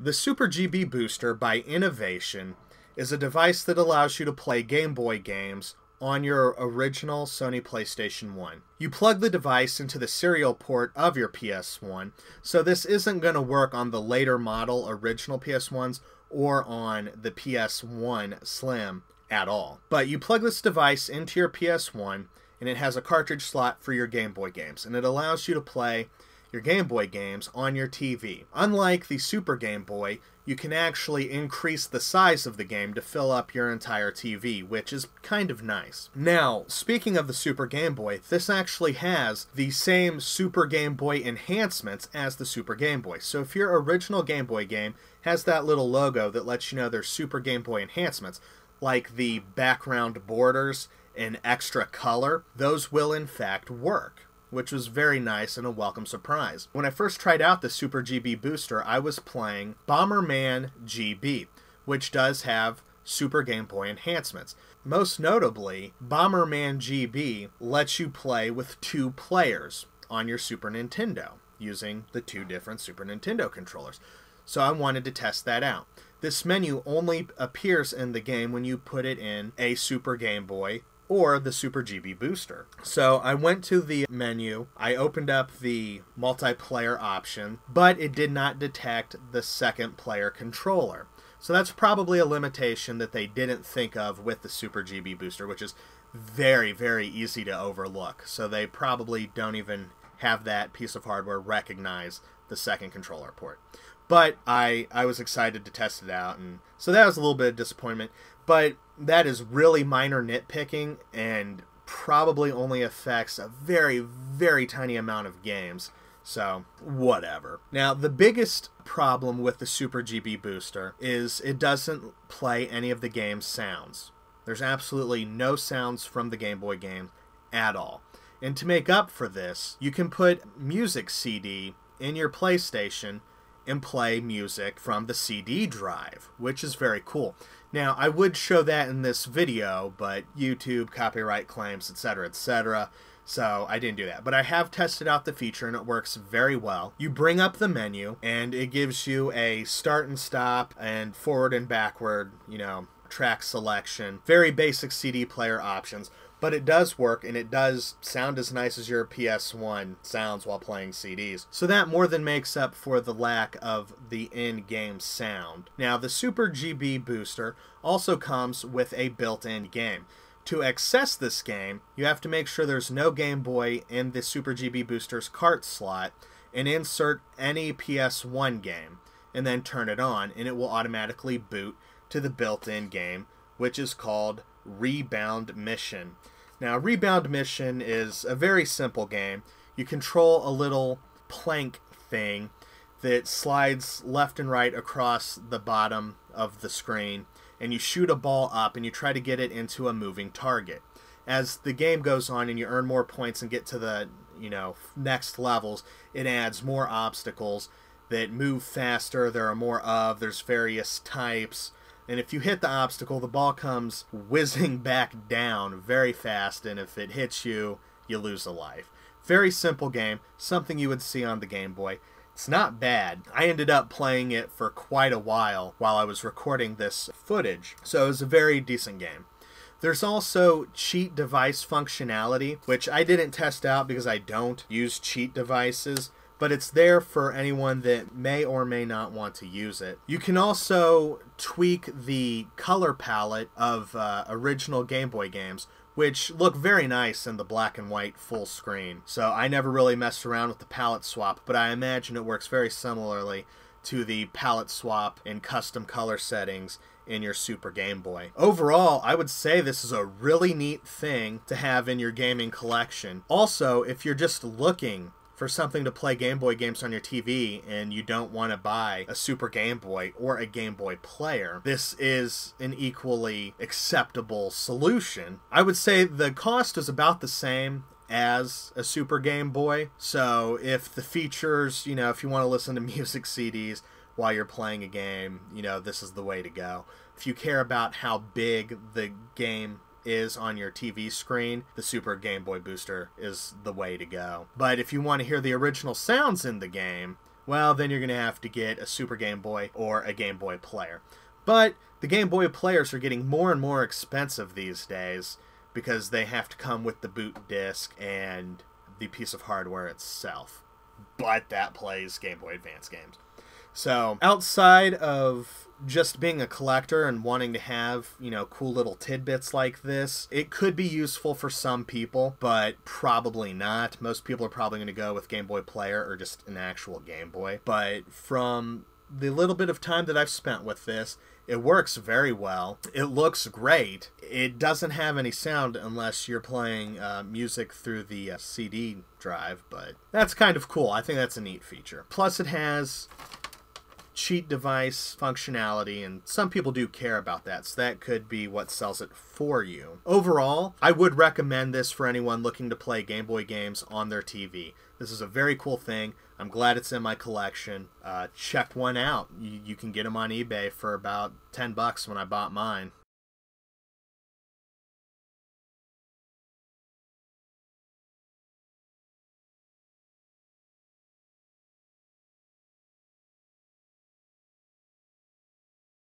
The Super GB Booster by Innovation is a device that allows you to play Game Boy games on your original Sony PlayStation 1. You plug the device into the serial port of your PS1, so this isn't going to work on the later model original PS1s or on the PS1 Slim at all. But you plug this device into your PS1 and it has a cartridge slot for your Game Boy games, and it allows you to play your Game Boy games on your TV. Unlike the Super Game Boy, you can actually increase the size of the game to fill up your entire TV, which is kind of nice. Now, speaking of the Super Game Boy, this actually has the same Super Game Boy enhancements as the Super Game Boy. So if your original Game Boy game has that little logo that lets you know there's Super Game Boy enhancements, like the background borders and extra color, those will in fact work, which was very nice and a welcome surprise. When I first tried out the Super GB Booster, I was playing Bomberman GB, which does have Super Game Boy enhancements. Most notably, Bomberman GB lets you play with 2 players on your Super Nintendo using the 2 different Super Nintendo controllers. So I wanted to test that out. This menu only appears in the game when you put it in a Super Game Boy or the Super GB Booster. So I went to the menu, I opened up the multiplayer option, but it did not detect the second player controller. So that's probably a limitation that they didn't think of with the Super GB Booster, which is very, very easy to overlook. So they probably don't even have that piece of hardware recognize the second controller port. But I was excited to test it out, and so that was a little bit of disappointment. But that is really minor nitpicking and probably only affects a very, very tiny amount of games. So, whatever. Now, the biggest problem with the Super GB Booster is it doesn't play any of the game's sounds. There's absolutely no sounds from the Game Boy game at all. And to make up for this, you can put music CD in your PlayStation and play music from the CD drive, which is very cool. Now, I would show that in this video, but YouTube, copyright claims, etc., etc., so I didn't do that. But I have tested out the feature, and it works very well. You bring up the menu, and it gives you a start and stop and forward and backward, track selection. Very basic CD player options. But it does work, and it does sound as nice as your PS1 sounds while playing CDs. So that more than makes up for the lack of the in-game sound. Now, the Super GB Booster also comes with a built-in game. To access this game, you have to make sure there's no Game Boy in the Super GB Booster's cart slot, and insert any PS1 game, and then turn it on, and it will automatically boot to the built-in game, which is called Rebound Mission. Now, Rebound Mission is a very simple game. You control a little plank thing that slides left and right across the bottom of the screen, and you shoot a ball up and you try to get it into a moving target. As the game goes on and you earn more points and get to the next levels, it adds more obstacles that move faster. There are more of, there's various types. And if you hit the obstacle, the ball comes whizzing back down very fast, and if it hits you, you lose a life. Very simple game, something you would see on the Game Boy. It's not bad. I ended up playing it for quite a while I was recording this footage, so it was a very decent game. There's also cheat device functionality, which I didn't test out because I don't use cheat devices, but it's there for anyone that may or may not want to use it. You can also tweak the color palette of original Game Boy games, which look very nice in the black and white full screen. So I never really messed around with the palette swap, but I imagine it works very similarly to the palette swap and custom color settings in your Super Game Boy. Overall, I would say this is a really neat thing to have in your gaming collection. Also, if you're just looking for something to play Game Boy games on your TV and you don't want to buy a Super Game Boy or a Game Boy player, this is an equally acceptable solution. I would say the cost is about the same as a Super Game Boy, so if the features, if you want to listen to music CDs while you're playing a game, this is the way to go. If you care about how big the game is on your TV screen, the Super Game Boy Booster is the way to go. But if you want to hear the original sounds in the game, well, then you're going to have to get a Super Game Boy or a Game Boy player. But the Game Boy players are getting more and more expensive these days because they have to come with the boot disc and the piece of hardware itself. But that plays Game Boy Advance games. So outside of just being a collector and wanting to have, you know, cool little tidbits like this, it could be useful for some people, but probably not. Most people are probably going to go with Game Boy Player or just an actual Game Boy. But from the little bit of time that I've spent with this, it works very well. It looks great. It doesn't have any sound unless you're playing music through the CD drive, but that's kind of cool. I think that's a neat feature. Plus it has cheat device functionality, and some people do care about that, so that could be what sells it for you. Overall, I would recommend this for anyone looking to play Game Boy games on their TV. This is a very cool thing. I'm glad it's in my collection. Check one out. You can get them on eBay for about $10 when I bought mine.